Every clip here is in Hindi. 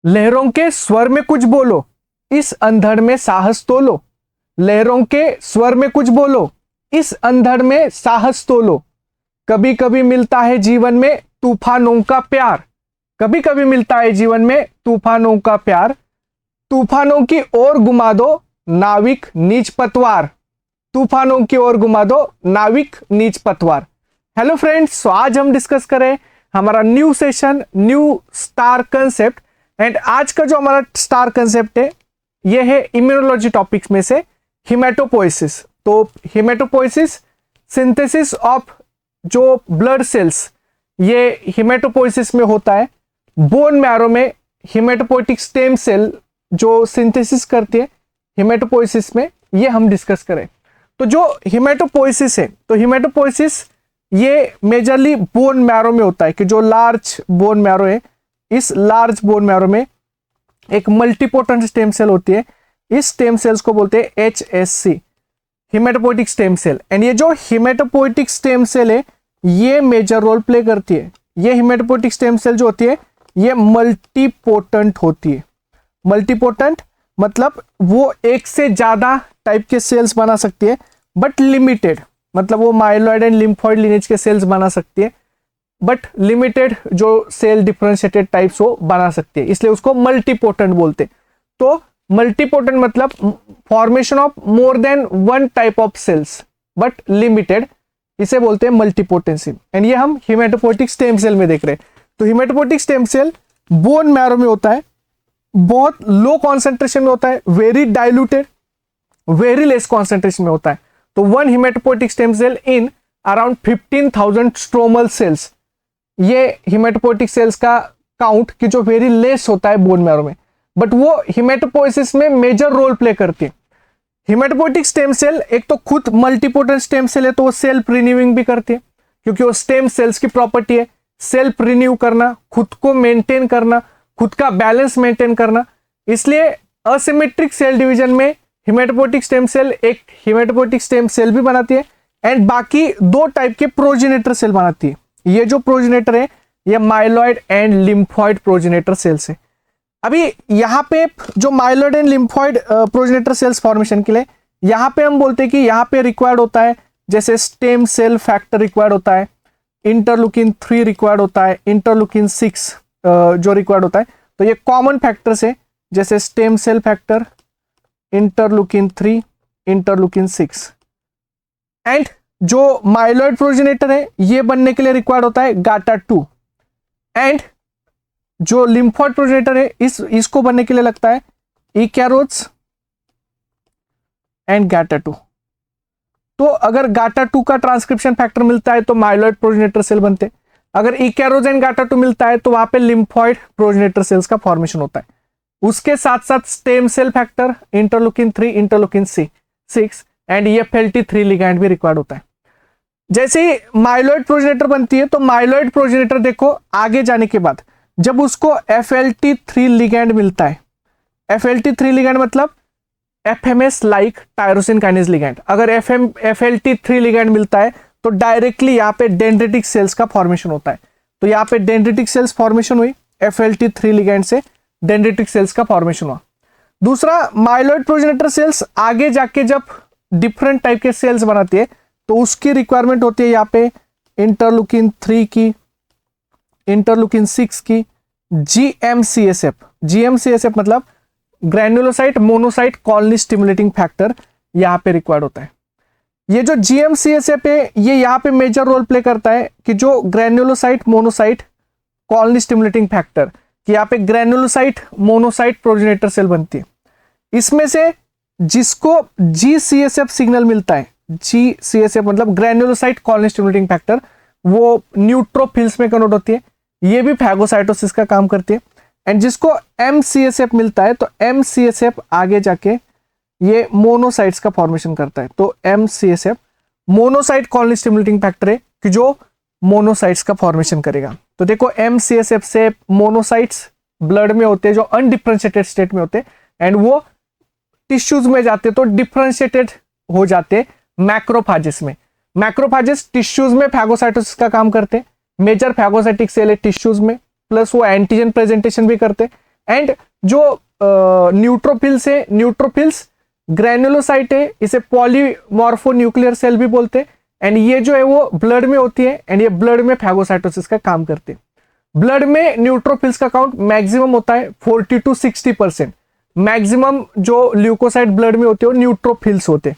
लहरों के स्वर में कुछ बोलो, इस अंधड़ में साहस तोलो। लहरों के स्वर में कुछ बोलो, इस अंधड़ में साहस तोलो। कभी कभी मिलता है जीवन में तूफानों का प्यार, कभी कभी मिलता है जीवन में तूफानों का प्यार। तूफानों की ओर घुमा दो नाविक नीच पतवार, तूफानों की ओर घुमा दो नाविक नीच पतवार। हेलो फ्रेंड्स, तो आज हम डिस्कस करें हमारा new session, new star concept. And आज का जो हमारा स्टार कंसेप्ट है ये है इम्यूनोलॉजी टॉपिक्स में से हिमेटोपोइसिस। तो हिमेटोपोइसिस सिंथेसिस ऑफ जो ब्लड सेल्स, ये हिमेटोपोइसिस में होता है। बोन मैरो में हिमेटोपोइटिक स्टेम सेल जो सिंथेसिस करती है हिमेटोपोइसिस में, ये हम डिस्कस करें। तो जो हिमेटोपोइसिस है, तो हिमेटोपोइसिस ये मेजरली बोन मैरो में होता है कि जो लार्ज बोन मैरो है, इस लार्ज बोन मैरो में एक मल्टीपोटेंट स्टेम सेल होती है। इस स्टेम सेल्स को बोलते हैं HSC, hematopoietic stem cell. And ये जो हिमेटोपोइटिक स्टेम सेल है ये मेजर रोल प्ले करती है। ये हिमेटोपोइटिक स्टेम सेल जो होती है ये मल्टीपोटेंट होती है। मल्टीपोटेंट मतलब वो एक से ज्यादा टाइप के सेल्स बना सकती है, बट लिमिटेड, मतलब वो माइलॉइड एंड लिम्फॉइड लिनेज के सेल्स बना सकती है, बट लिमिटेड जो सेल डिफरेंशिएटेड टाइप्स वो बना सकती है, इसलिए उसको मल्टीपोटेंट बोलते हैं। तो मल्टीपोटेंट मतलब formation of more than one type of cells but limited, इसे बोलते हैं मल्टीपोटेंसी। एंड ये हम हिमेटोपोइटिक स्टेम सेल में देख रहे हैं। तो hematopoietic stem cell bone marrow में होता है, बहुत लो कॉन्सेंट्रेशन में होता है, very diluted, very less concentration में होता है। तो one hematopoietic stem cell in around 15,000 stromal cells, ये हिमेटोपोइटिक सेल्स का काउंट कि जो वेरी लेस होता है बोन मैरो में, बट वो हिमेटोपोइसिस में मेजर रोल प्ले करती है। हिमेटोपोइटिक स्टेम सेल एक तो खुद मल्टीपोटेंट स्टेम सेल है, तो वो सेल्फ रिन्यूइंग भी करती है, क्योंकि वो स्टेम सेल्स की प्रॉपर्टी है सेल्फ रिन्यू करना, खुद को मेंटेन करना, खुद का बैलेंस मेंटेन करना। इसलिए असिमेट्रिक सेल डिवीजन में हिमेटोपोइटिक स्टेम सेल एक हिमेटोपोइटिक स्टेम सेल भी बनाती है एंड बाकी दो टाइप के प्रोजेनेटर सेल बनाती है। ये जो प्रोजेनेटर है ये myeloid and lymphoid progenitor cells है। अभी यहाँ पे जो myeloid and lymphoid progenitor cells formation के लिए यहाँ पे हम बोलते हैं कि यहाँ पे रिक्वायर्ड होता है, जैसे स्टेम सेल फैक्टर रिक्वायर्ड होता है, इंटरलुकिन 3 रिक्वायर्ड होता है, इंटरलुकिन 6 जो रिक्वायर्ड होता है। तो ये कॉमन फैक्टर्स है, जैसे stem cell factor, interleukin 3, interleukin 6। And जो माइलॉइड प्रोजेनेटर है ये बनने के लिए रिक्वायर्ड होता है गाटा-2। एंड जो लिम्फॉइड प्रोजेनेटर है इसको बनने के लिए लगता है इकैरोट्स एंड गाटा-2। तो अगर गाटा-2 का ट्रांसक्रिप्शन फैक्टर मिलता है तो माइलॉइड प्रोजेनेटर सेल बनते हैं। अगर इकैरोज एंड गाटा-2 मिलता है तो वहां पे लिम्फॉइड प्रोजेनेटर सेल्स का फॉर्मेशन होता है। उसके साथ साथ stem cell factor, interleukin 3, interleukin 6 and EFLT3 ligand भी रिक्वायर्ड होता है। जैसे ही माइलॉइड प्रोजेनेटर बनती है तो माइलॉइड प्रोजेनेटर देखो आगे जाने के बाद जब उसको FLT3 लिगैंड मिलता है, FLT3 लिगैंड मतलब FMS like tyrosine kinase ligand. अगर FLT3 लिगैंड मिलता है तो डायरेक्टली यहाँ पे डेंड्रिटिक सेल्स का फॉर्मेशन होता है। तो यहाँ पे डेंड्रिटिक सेल्स फॉर्मेशन हुई, FLT3 लिगैंड से डेंड्रिटिक सेल्स का फॉर्मेशन हुआ। दूसरा, माइलॉइड प्रोजेनेटर सेल्स आगे जाके जब डिफरेंट टाइप के सेल्स बनाती है तो उसकी रिक्वायरमेंट होती है यहाँ पे इंटरलुकिन 3 की, इंटरलुकिन 6 की, GM-CSF मतलब ग्रैन्युलोसाइट मोनोसाइट कॉलोनी स्टिमुलेटिंग फैक्टर यहाँ पे रिक्वायर्ड होता है। ये जो GM-CSF है ये यहाँ पे मेजर रोल प्ले करता है कि जो ग्रैन्युलोसाइट मोनोसाइट कॉलोनी स्टिमुलेटिंग फैक्टर, कि यहाँ पे ग्रैन्युलोसाइट मोनोसाइट प्रोजेनेटर सेल बनती है। इसमें से जिसको GCSF सिग्नल मिलता है, GCSF मतलब ग्रैन्युलोसाइट कॉलोनी स्टिमुलेटिंग फैक्टर, वो न्यूट्रोफिल्स में कन्वर्ट होती है, ये भी फैगोसाइटोसिस का काम करती है। एंड जिसको MCSF मिलता है तो MCSF आगे जाके ये मोनोसाइट्स का फॉर्मेशन करता है। तो MCSF monocyte colony stimulating factor है कि जो मोनोसाइट्स का फॉर्मेशन करेगा। तो देखो MCSF से मोनोसाइट्स ब्लड में होते हैं जो अनडिफरेंशिएटेड स्टेट में होते हैं एंड वो टिश्यूज में जाते तो डिफरेंशिएटेड हो जाते मैक्रोफाजेस में। मैक्रोफाजेस टिश्यूज में फैगोसाइटोसिस का काम करते हैं, मेजर फैगोसाइटिक सेल है टिश्यूज में, प्लस वो एंटीजन प्रेजेंटेशन भी करते एंड जो न्यूट्रोफिल्स है, न्यूट्रोफिल्स ग्रेनुलोसाइट है, इसे पॉलीमॉर्फोन्यूक्लियर सेल भी बोलते हैं। एंड ये जो है वो ब्लड में होती है एंड ये ब्लड में फैगोसाइटोसिस का काम करते हैं। ब्लड में न्यूट्रोफिल्स का काउंट मैक्सिमम होता है 40 to 60%। मैक्सिमम जो ल्यूकोसाइट ब्लड में होते हैं वो न्यूट्रोफिल्स होते हैं।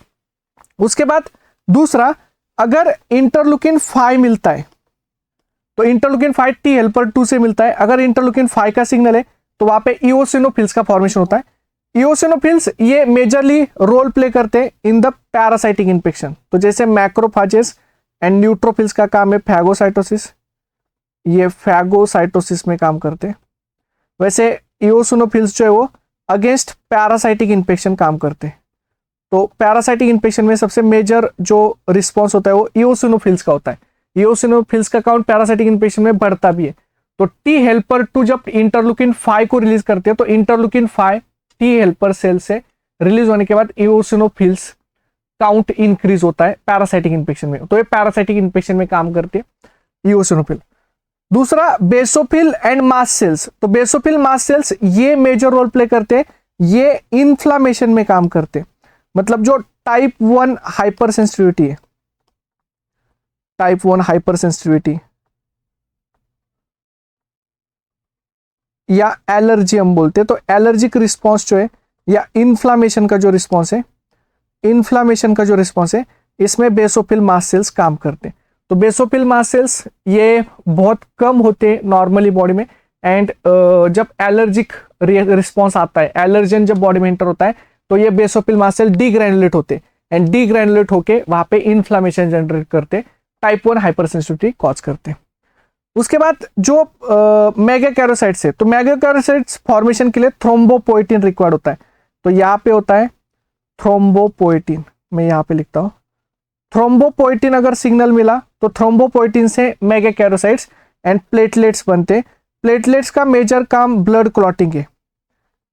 उसके बाद दूसरा, अगर इंटरलुकिन 5 मिलता है तो इंटरलुकिन 5 टी हेल्पर 2 से मिलता है। अगर इंटरलुकिन 5 का सिग्नल है तो वहां पे इओसिनोफिल्स का फॉर्मेशन होता है। इओसिनोफिल्स ये मेजरली रोल प्ले करते हैं इन द पैरासाइटिक इन्फेक्शन। तो जैसे मैक्रोफाजेस एंड न्यूट्रोफिल्स का काम है फैगोसाइटोसिस, ये फैगोसाइटोसिस में काम करते हैं, वैसे इओसिनोफिल्स जो है वो अगेंस्ट पैरासाइटिक इन्फेक्शन काम करते हैं। तो पैरासाइटिक इन्फेक्शन में सबसे मेजर जो रिस्पॉन्स होता है वो इओसिनोफिल्स का होता है। इओसिनोफिल्स का काउंट पैरासाइटिक इन्फेक्शन में बढ़ता भी है। तो टी हेल्पर 2 जब इंटरलुकिन 5 को रिलीज करते हैं तो इंटरलुकिन 5 टी हेल्पर सेल से रिलीज होने के बाद इओसिनोफिल्स काउंट इंक्रीज होता है पैरासाइटिक इन्फेक्शन में। तो ये पैरासाइटिक इन्फेक्शन में काम करते हैं इओसिनोफिल। दूसरा, बेसोफिल एंड मास्ट सेल्स। तो बेसोफिल मास्ट सेल्स ये मेजर रोल प्ले करते हैं, ये इन्फ्लामेशन में काम करते हैं। मतलब जो टाइप 1 हाइपर सेंसिटिविटी है, टाइप 1 हाइपर सेंसिटिविटी या एलर्जी हम बोलते हैं, तो एलर्जिक रिस्पॉन्स जो है या इन्फ्लामेशन का जो रिस्पॉन्स है, इन्फ्लामेशन का जो रिस्पॉन्स है, इसमें बेसोफिल मास्ट सेल्स काम करते हैं। तो बेसोफिल मास्ट सेल्स ये बहुत कम होते हैं नॉर्मली बॉडी में। एंड जब एलर्जिक रिस्पॉन्स आता है, एलर्जन जब बॉडी में एंटर होता है तो ये बेसोफिल मास्ट सेल डीग्रैनुलेट होते हैं एंड डीग्रैनुलेट होके वहां पे इन्फ्लामेशन जनरेट करते, टाइप 1 हाइपर सेंसिटिविटी कॉज करते हैं। उसके बाद जो मेगाकैरोसाइट्स है, तो मेगाकैरोसाइट्स फॉर्मेशन के लिए थ्रोम्बोपोएटिन रिक्वायर्ड होता है। तो यहाँ पे होता है थ्रोम्बोपोएटिन, मैं यहाँ पे लिखता हूँ थ्रोम्बोपोएटिन। अगर सिग्नल मिला तो थ्रोम्बोपोएटिन से मेगाकैरोसाइट्स एंड प्लेटलेट्स बनते। प्लेटलेट्स का मेजर काम ब्लड क्लॉटिंग है,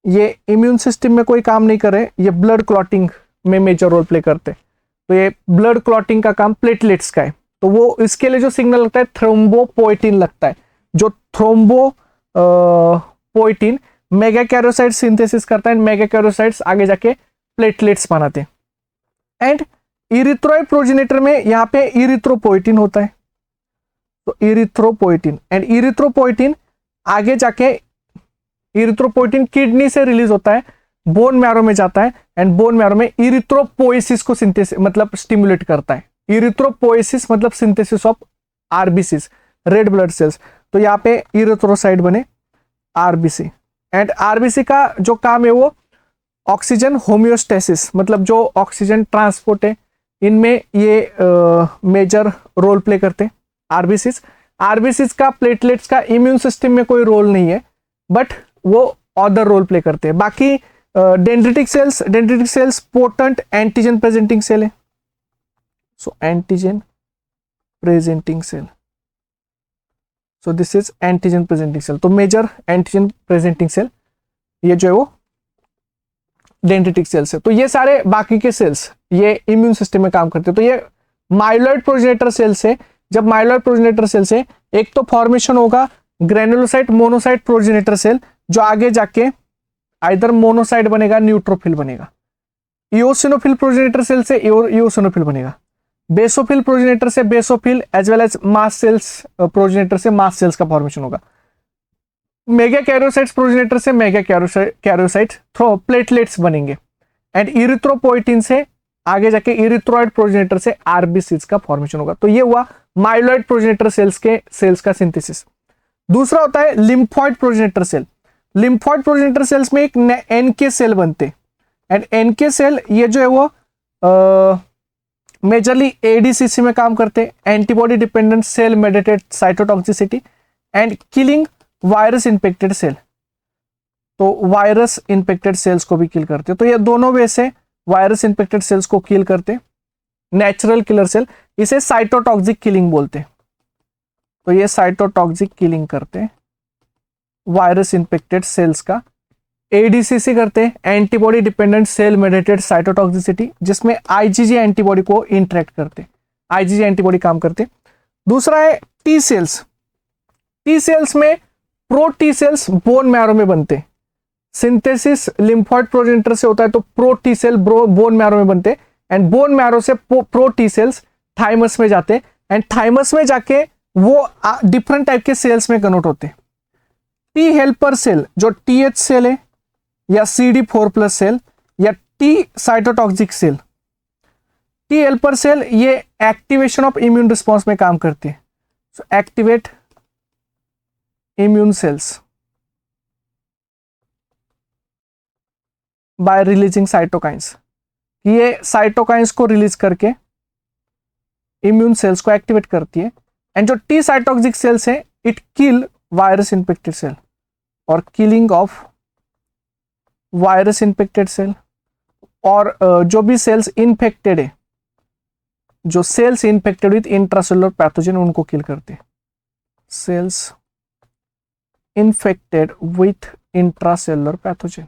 ये इम्यून सिस्टम में कोई काम नहीं करे, ये ब्लड क्लॉटिंग में मेजर रोल प्ले करते। तो ये ब्लड क्लॉटिंग का काम प्लेटलेट्स का है। तो वो इसके लिए जो सिग्नल लगता है थ्रोम्बोपोएटिन लगता है। जो थ्रोम्बोपोएटिन मेगाकैरोसाइट सिंथेसिस करता है, मेगाकैरोसाइट्स आगे जाके प्लेटलेट्स बनाते हैं। एंड इरिथ्रोइड प्रोजेनेटर में यहाँ पे इरिथ्रोपोएटिन होता है, तो इरिथ्रोपोएटिन एंड इरिथ्रोपोएटिन आगे जाके इरिथ्रोपोएटिन किडनी से रिलीज होता है, बोन मैरो में जाता है एंड बोन मैरो में इरिथ्रोपोएसिस को सिंथेसिस मतलब स्टिमुलेट करता है। इरिथ्रोपोएसिस मतलब synthesis of RBCs, red blood cells. तो यहाँ पे इरिथ्रोसाइट बने आरबीसी एंड आरबीसी का जो काम है वो ऑक्सीजन होमियोस्टेसिस, मतलब जो ऑक्सीजन ट्रांसपोर्ट है इनमें ये मेजर रोल प्ले करते हैं आरबीसीज। आरबीसीज का प्लेटलेट्स का इम्यून सिस्टम में कोई रोल नहीं है, बट वो अदर रोल प्ले करते हैं। बाकी dendritic cells potent antigen presenting cell है, so antigen presenting cell, so this is antigen presenting cell. तो मेजर एंटीजन प्रेजेंटिंग सेल ये जो है वो डेंड्रिटिक सेल्स है। तो ये सारे बाकी के सेल्स ये इम्यून सिस्टम में काम करते हैं। तो ये माइलॉइड प्रोजेनेटर सेल्स है। जब माइलॉइड प्रोजेनेटर सेल से एक तो फॉर्मेशन होगा ग्रेनुलोसाइट मोनोसाइट प्रोजेनेटर सेल, जो आगे जाके आइदर मोनोसाइट बनेगा न्यूट्रोफिल बनेगा। इओसिनोफिल प्रोजेनेटर सेल से इओसिनोफिल बनेगा। बेसोफिल प्रोजेनेटर से basophil as well as mast cells progenitor से मास्ट सेल्स का फॉर्मेशन होगा। मेगाकैरोसाइट्स प्रोजेनेटर से मेगाकैरोसाइट थ्रो प्लेटलेट्स बनेंगे एंड इरिथ्रोपोएटिन से आगे जाके इरिथ्रोइड प्रोजेनेटर से आरबीसीज का फॉर्मेशन होगा। तो ये हुआ माइलॉइड प्रोजेनेटर सेल्स का सिंथेसिस। दूसरा होता है lymphoid progenitor cell. Lymphoid progenitor cells में एक एनके सेल बनते एंड एनके सेल ये जो है वो मेजरली एडीसीसी में काम करते हैं, antibody dependent cell mediated cytotoxicity and killing virus infected cell. तो वायरस इन्फेक्टेड सेल्स को भी किल करते हैं। तो ये दोनों वे से वायरस इन्फेक्टेड सेल्स को किल करते, नेचुरल किलर सेल, इसे साइटोटॉक्सिक किलिंग बोलते हैं। तो ये साइटोटॉक्सिक किलिंग करते हैं वायरस इन्फेक्टेड सेल्स का। एडीसीसी करते हैं, antibody dependent cell mediated cytotoxicity, जिसमें आईजीजी एंटीबॉडी को इंटरेक्ट करते, आईजीजी एंटीबॉडी काम करते। दूसरा है टी सेल्स। टी सेल्स में pro T cells bone marrow में बनते, सिंथेसिस लिम्फोइड प्रोजेनिटर से होता है तो pro T cell bone marrow में बनते हैं, एंड बोन मैरो से प्रो टी सेल्स थाइमस में जाते हैं, एंड थाइमस में जाके वो डिफरेंट टाइप के सेल्स में कन्वर्ट होते हैं। टी हेल्पर सेल जो टीएच सेल है, या CD4+ सेल, या T cytotoxic cell. T helper cell ये एक्टिवेशन ऑफ इम्यून रिस्पॉन्स में काम करते हैं। So activate immune cells by releasing cytokines. ये साइटोकाइंस को रिलीज करके इम्यून सेल्स को एक्टिवेट करती है। एंड जो टी साइटोटॉक्सिक सेल्स है, it kill virus infected cell, और killing of virus infected cell, और जो भी सेल्स इन्फेक्टेड है, जो cells infected with intracellular pathogen, उनको किल करते हैं। Cells infected with intracellular pathogen,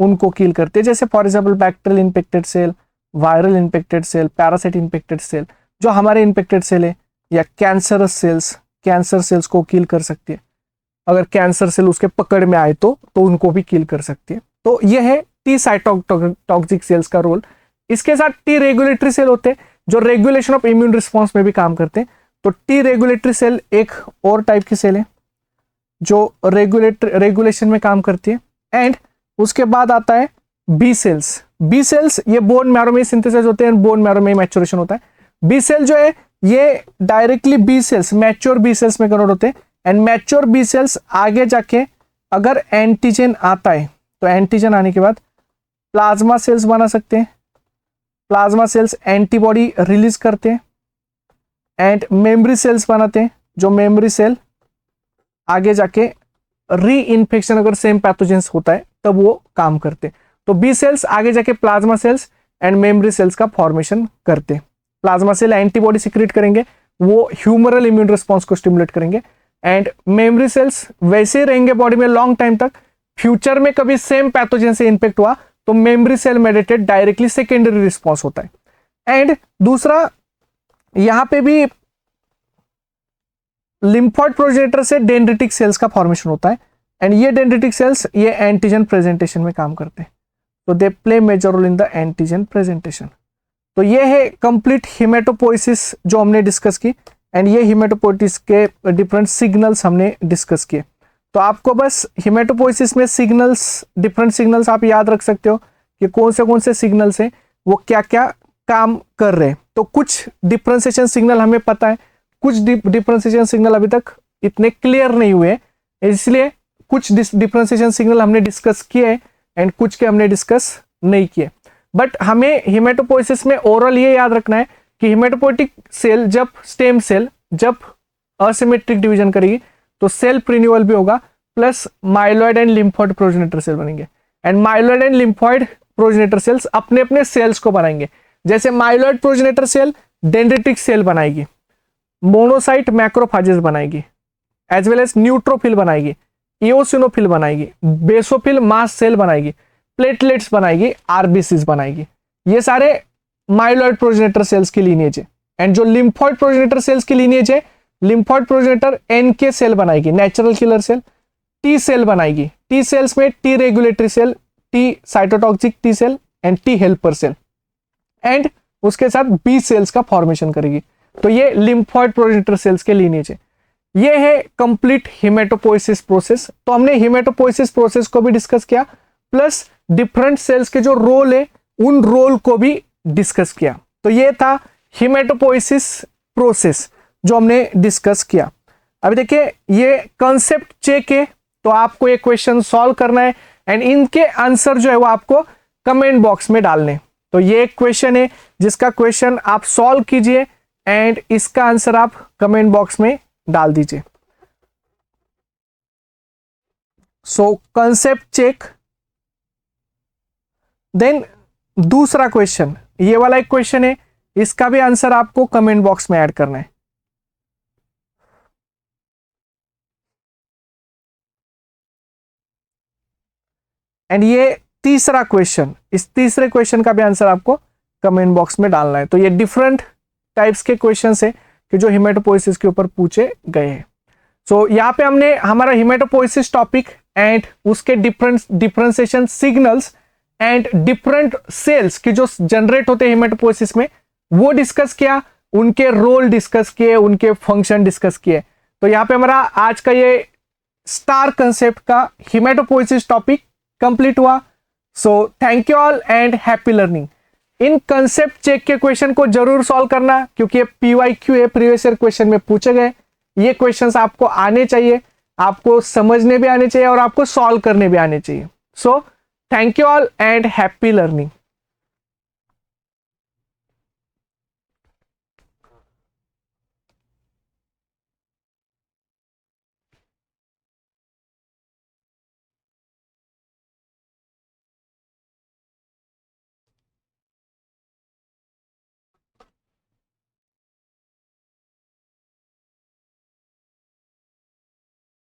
उनको किल करते हैं। जैसे for example bacterial infected cell, viral infected cell, parasite infected cell, जो हमारे इन्फेक्टेड सेल है, या कैंसरस सेल्स, कैंसर सेल्स को किल कर सकती है। अगर कैंसर सेल उसके पकड़ में आए तो उनको भी किल कर सकती है। तो यह है टी साइटोटॉक्सिक सेल्स का रोल। इसके साथ टी रेगुलेटरी सेल होते हैं जो रेगुलेशन ऑफ इम्यून रिस्पॉन्स में भी काम करते हैं। तो टी रेगुलेटरी सेल एक और टाइप की सेल है जो रेगुलेशन में काम करती है। एंड उसके बाद आता है बी सेल्स। बी सेल्स ये बोन मैरो में सिंथेसाइज होते हैं, बोन मैरो में मैच्योरेशन होता है। बी सेल जो है ये directly B cells, mature B cells में कन्वर्ट होते हैं। एंड मैच्योर बी सेल्स आगे जाके अगर एंटीजन आता है तो एंटीजन आने के बाद प्लाज्मा सेल्स बना सकते हैं। प्लाज्मा सेल्स एंटीबॉडी रिलीज करते हैं एंड मेमोरी सेल्स बनाते हैं, जो मेमोरी सेल आगे जाके री इन्फेक्शन अगर सेम पैथोजेंस होता है तब वो काम करते हैं। तो बी सेल्स आगे जाके plasma cells and memory cells का फॉर्मेशन करते हैं। प्लाज्मा सेल एंटीबॉडी सिक्रेट करेंगे, वो ह्यूमरल इम्यून रिस्पॉन्स को स्टिमुलेट करेंगे। एंड मेमोरी सेल्स वैसे ही रहेंगे बॉडी में लॉन्ग टाइम तक। फ्यूचर में कभी सेम पैथोजन से इन्फेक्ट हुआ तो memory cell mediated directly secondary response होता है। एंड दूसरा यहां पे भी लिम्फोइड प्रोजेनेटर से डेंड्रिटिक सेल्स का फॉर्मेशन होता है। एंड ये डेंड्रिटिक सेल्स ये एंटीजन प्रेजेंटेशन में काम करते हैं, तो they play major role in the antigen presentation. तो ये है कंप्लीट हिमेटोपोइसिस जो हमने डिस्कस की। एंड ये हिमेटोपोइसिस के डिफरेंट सिग्नल्स हमने डिस्कस किए। तो आपको बस हिमेटोपोइसिस में सिग्नल्स, डिफरेंट सिग्नल्स आप याद रख सकते हो कि कौन से सिग्नल्स हैं, वो क्या क्या काम कर रहे हैं। तो कुछ डिफरेंशिएशन सिग्नल हमें पता है, कुछ डिफरेंशिएशन सिग्नल अभी तक इतने क्लियर नहीं हुए, इसलिए कुछ डिफरेंशिएशन सिग्नल हमने डिस्कस किए एंड कुछ के हमने डिस्कस नहीं किए। बट हमें हिमेटोपोइसिस में ओवरऑल ये याद रखना है कि हिमेटोपोइटिक सेल जब स्टेम सेल जब असिमेट्रिक डिवीजन करेगी तो सेल्फ रिन्यूअल भी होगा, plus myeloid and lymphoid progenitor cell बनेंगे। And myeloid and lymphoid progenitor cells अपने अपने सेल्स को बनाएंगे। जैसे myeloid progenitor cell dendritic cell बनाएगी, मोनोसाइट मैक्रोफाजेस बनाएगी, एज वेल एज न्यूट्रोफिल बनाएगी, इओसिनोफिल बनाएगी, बेसोफिल मास्ट सेल बनाएगी, प्लेटलेट्स बनाएगी, आरबीसीज बनाएगी। ये सारे माइलॉइड प्रोजेनेटर सेल्स की लीनिएज है। एंड जो लिम्फोइड प्रोजेनेटर सेल्स की लीनिएज है, लिम्फोइड प्रोजेनेटर एनके सेल बनाएगी, natural killer cell, T cell बनाएगी। टी सेल्स में T regulatory cell, T cytotoxic T cell and T helper cell, and उसके साथ बी सेल्स का फॉर्मेशन करेगी। तो ये लिम्फोइड प्रोजेनेटर सेल्स के लीनिएज है। ये है कंप्लीट हिमेटोपोइसिस प्रोसेस। तो हमने हिमेटोपोइसिस प्रोसेस को भी डिस्कस किया, प्लस डिफरेंट सेल्स के जो रोल है उन रोल को भी डिस्कस किया। तो ये था हिमेटोपोइसिस प्रोसेस जो हमने डिस्कस किया। अभी देखिए ये कॉन्सेप्ट चेक है, तो आपको ये क्वेश्चन सॉल्व करना है एंड इनके आंसर जो है वो आपको कमेंट बॉक्स में डालने। तो ये एक क्वेश्चन है जिसका क्वेश्चन आप सॉल्व कीजिए एंड इसका आंसर आप कमेंट बॉक्स में डाल दीजिए। So concept check. देन दूसरा क्वेश्चन, ये वाला एक क्वेश्चन है, इसका भी आंसर आपको कमेंट बॉक्स में ऐड करना है। एंड ये तीसरा क्वेश्चन, इस तीसरे क्वेश्चन का भी आंसर आपको कमेंट बॉक्स में डालना है। तो ये डिफरेंट टाइप्स के क्वेश्चंस है कि जो हिमेटोपोइसिस के ऊपर पूछे गए हैं। सो यहाँ पे हमने हमारा हिमेटोपोइसिस टॉपिक एंड उसके differentiation signals and different cells की जो जनरेट होते हैं हिमेटोपोइसिस में वो डिस्कस किया, उनके रोल डिस्कस किए, उनके फंक्शन डिस्कस किए। तो यहाँ पे हमारा आज का ये स्टार कंसेप्ट का हिमेटोपोइसिस टॉपिक कंप्लीट हुआ। So thank you all and happy learning. इन कंसेप्ट चेक के क्वेश्चन को जरूर सॉल्व करना, क्योंकि ये PYQ है, प्रीवियस ईयर क्वेश्चन में पूछे गए। ये क्वेश्चंस आपको आने चाहिए, आपको समझने भी आने चाहिए और आपको सॉल्व करने भी आने चाहिए। सो thank you all and happy learning.